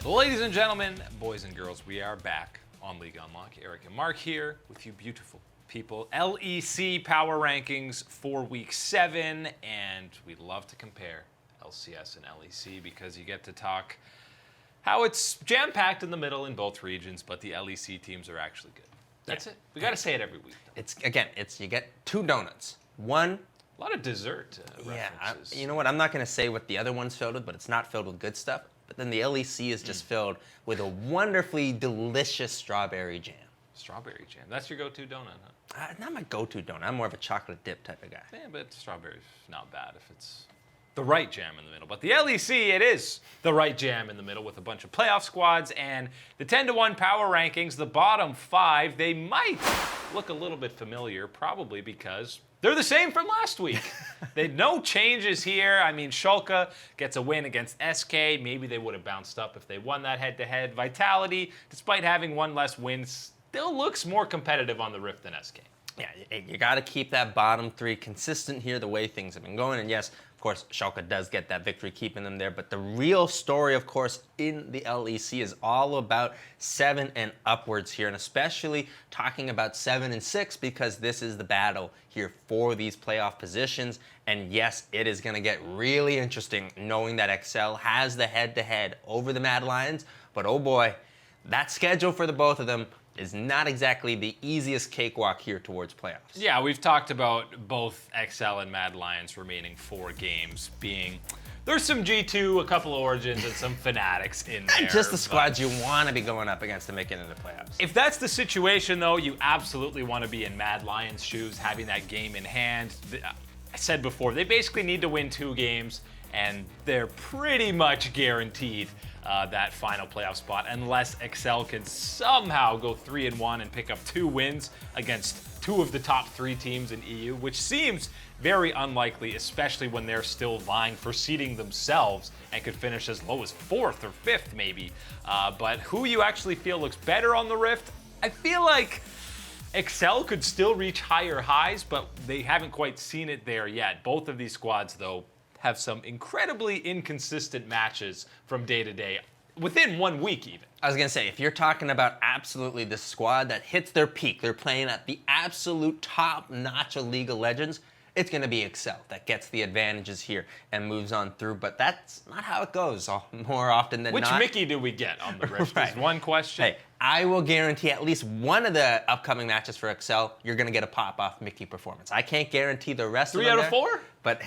Ladies and gentlemen, boys and girls, we are back on League Unlock. Eric and Mark here with you beautiful people. LEC Power Rankings for Week 7, and we love to compare LCS and LEC because you get to talk how it's jam-packed in the middle in both regions, but the LEC teams are actually good. That's it. We got to say it every week, though. It's you get 2 donuts. One. A lot of dessert references. You know what? I'm not going to say what the other one's filled with, but it's not filled with good stuff. But then the LEC is just filled with a wonderfully delicious strawberry jam. Strawberry jam. That's your go-to donut, huh? Not my go-to donut. I'm more of a chocolate dip type of guy. Yeah, but strawberry's not bad if it's the right jam in the middle. But the LEC, it is the right jam in the middle with a bunch of playoff squads and the 10-1 power rankings. The bottom 5, they might look a little bit familiar, probably because they're the same from last week. No changes here. I mean, Schalke gets a win against SK. Maybe they would have bounced up if they won that head-to-head. Vitality, despite having one less win, still looks more competitive on the Rift than SK. Yeah, you got to keep that bottom 3 consistent here the way things have been going. And yes, of course, Schalke does get that victory, keeping them there. But the real story, of course, in the LEC is all about 7 and upwards here, and especially talking about 7 and 6 because this is the battle here for these playoff positions. And yes, it is going to get really interesting knowing that Excel has the head-to-head over the Mad Lions. But oh boy, that schedule for the both of them is not exactly the easiest cakewalk here towards playoffs. Yeah, we've talked about both XL and Mad Lions remaining 4 games being... There's some G2, a couple of Origins, and some Fnatics in there. Just the squads you want to be going up against to make it into playoffs. If that's the situation, though, you absolutely want to be in Mad Lions' shoes, having that game in hand. I said before, they basically need to win 2 games, and they're pretty much guaranteed that final playoff spot unless Excel can somehow go 3-1 and pick up 2 wins against 2 of the top 3 teams in EU, which seems very unlikely, especially when they're still vying for seeding themselves and could finish as low as 4th or 5th maybe. But who you actually feel looks better on the Rift? I feel like Excel could still reach higher highs, but they haven't quite seen it there yet. Both of these squads, though, have some incredibly inconsistent matches from day to day, within 1 week even. I was going to say, if you're talking about absolutely the squad that hits their peak, they're playing at the absolute top notch of League of Legends, it's going to be Excel that gets the advantages here and moves on through. But that's not how it goes more often than not. Which Mickey do we get on the Rift is one question. Hey, I will guarantee at least one of the upcoming matches for Excel, you're going to get a pop-off Mickey performance. I can't guarantee the rest of them. 3 out of 4? But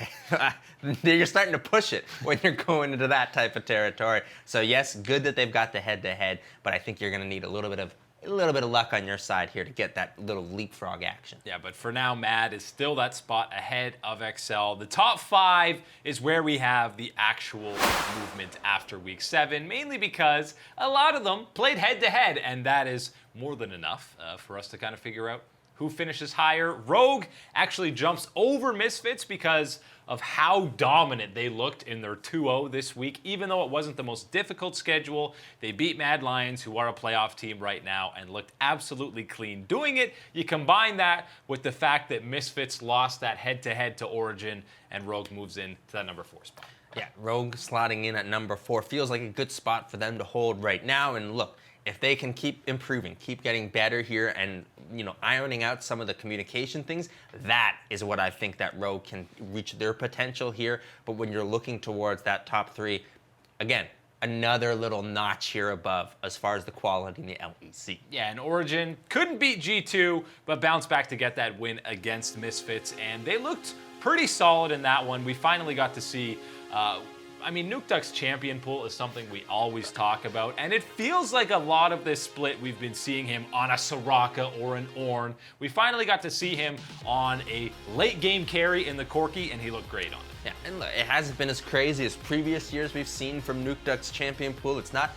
you're starting to push it when you're going into that type of territory. So yes, good that they've got the head-to-head, but I think you're going to need a little bit of luck on your side here to get that little leapfrog action. Yeah, but for now, Mad is still that spot ahead of Excel. The top 5 is where we have the actual movement after Week 7, mainly because a lot of them played head-to-head, and that is more than enough for us to kind of figure out who finishes higher. Rogue actually jumps over Misfits because of how dominant they looked in their 2-0 this week. Even though it wasn't the most difficult schedule, they beat Mad Lions, who are a playoff team right now, and looked absolutely clean doing it. You combine that with the fact that Misfits lost that head-to-head to Origin, and Rogue moves in to that number 4 spot. Yeah, Rogue slotting in at number 4 feels like a good spot for them to hold right now. And look, if they can keep improving, keep getting better here and, ironing out some of the communication things, that is what I think that Rogue can reach their potential here. But when you're looking towards that top 3, again, another little notch here above as far as the quality in the LEC. Yeah, and Origin couldn't beat G2, but bounced back to get that win against Misfits, and they looked pretty solid in that one. We finally got to see Nukeduck's champion pool is something we always talk about, and it feels like a lot of this split we've been seeing him on a Soraka or an Ornn. We finally got to see him on a late game carry in the Corki, and he looked great on it. Yeah, and look, it hasn't been as crazy as previous years we've seen from Nukeduck's champion pool. It's not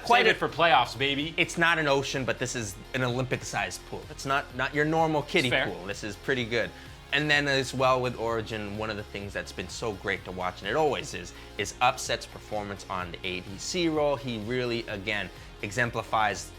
quite it for playoffs, baby. It's not an ocean, but this is an Olympic-sized pool. It's not your normal kiddie pool. This is pretty good. And then as well with Origin, one of the things that's been so great to watch, and it always is Upset's performance on the ADC role. He really, again, exemplifies,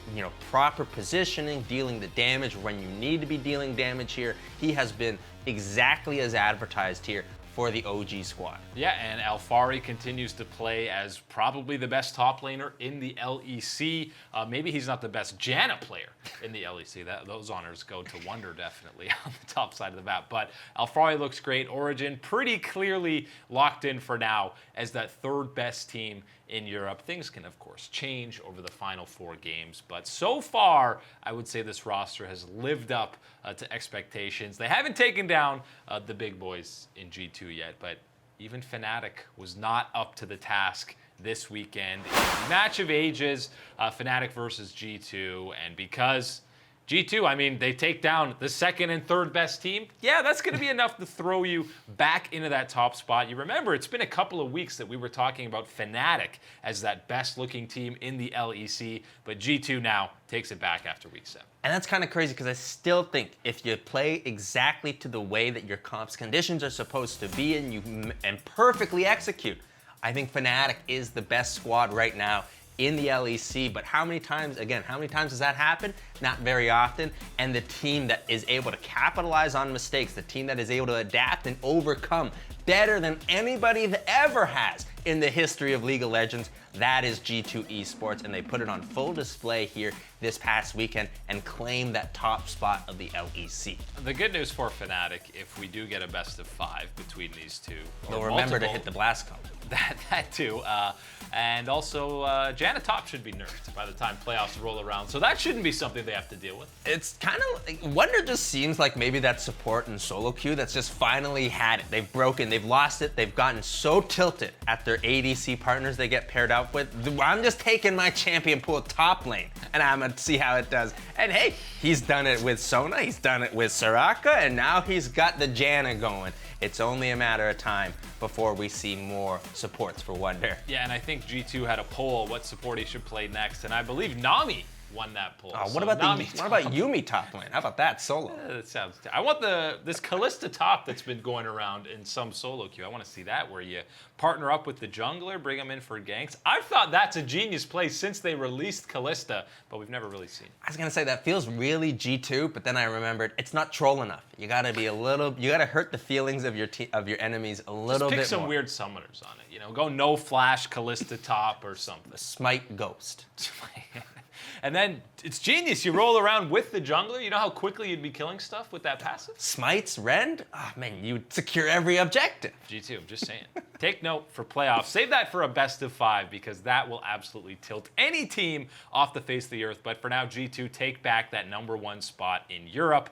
proper positioning, dealing the damage when you need to be dealing damage here. He has been exactly as advertised here for the OG squad. Yeah, and Alfari continues to play as probably the best top laner in the LEC. Maybe he's not the best Janna player in the LEC. Those honors go to Wonder definitely on the top side of the map. But Alfari looks great. Origin pretty clearly locked in for now as that third best team in Europe. Things can, of course, change over the final 4 games, but so far, I would say this roster has lived up to expectations. They haven't taken down the big boys in G2 yet, but even Fnatic was not up to the task this weekend. Match of ages, Fnatic versus G2, and because G2, I mean, they take down the second and third best team. Yeah, that's going to be enough to throw you back into that top spot. You remember, it's been a couple of weeks that we were talking about Fnatic as that best-looking team in the LEC, but G2 now takes it back after week 7. And that's kind of crazy because I still think if you play exactly to the way that your comp's conditions are supposed to be and perfectly execute, I think Fnatic is the best squad right now in the LEC, but how many times does that happen? Not very often. And the team that is able to capitalize on mistakes, the team that is able to adapt and overcome better than anybody that ever has in the history of League of Legends, that is G2 eSports, and they put it on full display here this past weekend and claim that top spot of the LEC. The good news for Fnatic, if we do get a best of 5 between these two, they'll remember to hit the blast cone. That too. And also, Janna top should be nerfed by the time playoffs roll around, so that shouldn't be something they have to deal with. It's kind of like, Wonder just seems like maybe that support in solo queue that's just finally had it. They've broken, they've lost it, they've gotten so tilted at their ADC partners they get paired up with. I'm just taking my champion pool top lane, and I'm gonna see how it does. And hey, he's done it with Sona, he's done it with Soraka, and now he's got the Janna going. It's only a matter of time before we see more supports for Wonder. Yeah, and I think G2 had a poll what support he should play next, and I believe Nami won that poll. What about Yuumi top lane? How about that solo? That sounds. I want this Kalista top that's been going around in some solo queue. I want to see that where you partner up with the jungler, bring them in for ganks. I've thought that's a genius play since they released Kalista, but we've never really seen it. I was gonna say that feels really G2, but then I remembered it's not troll enough. You gotta be you gotta hurt the feelings of your enemies a little bit more. Just pick some weird summoners on it. You know, go no flash Kalista top or something. Smite Ghost. And then it's genius. You roll around with the jungler. You know how quickly you'd be killing stuff with that passive? Smites Rend? Oh man, you'd secure every objective. G2, I'm just saying. Take note for playoffs. Save that for a best of 5 because that will absolutely tilt any team off the face of the earth. But for now, G2 take back that #1 spot in Europe.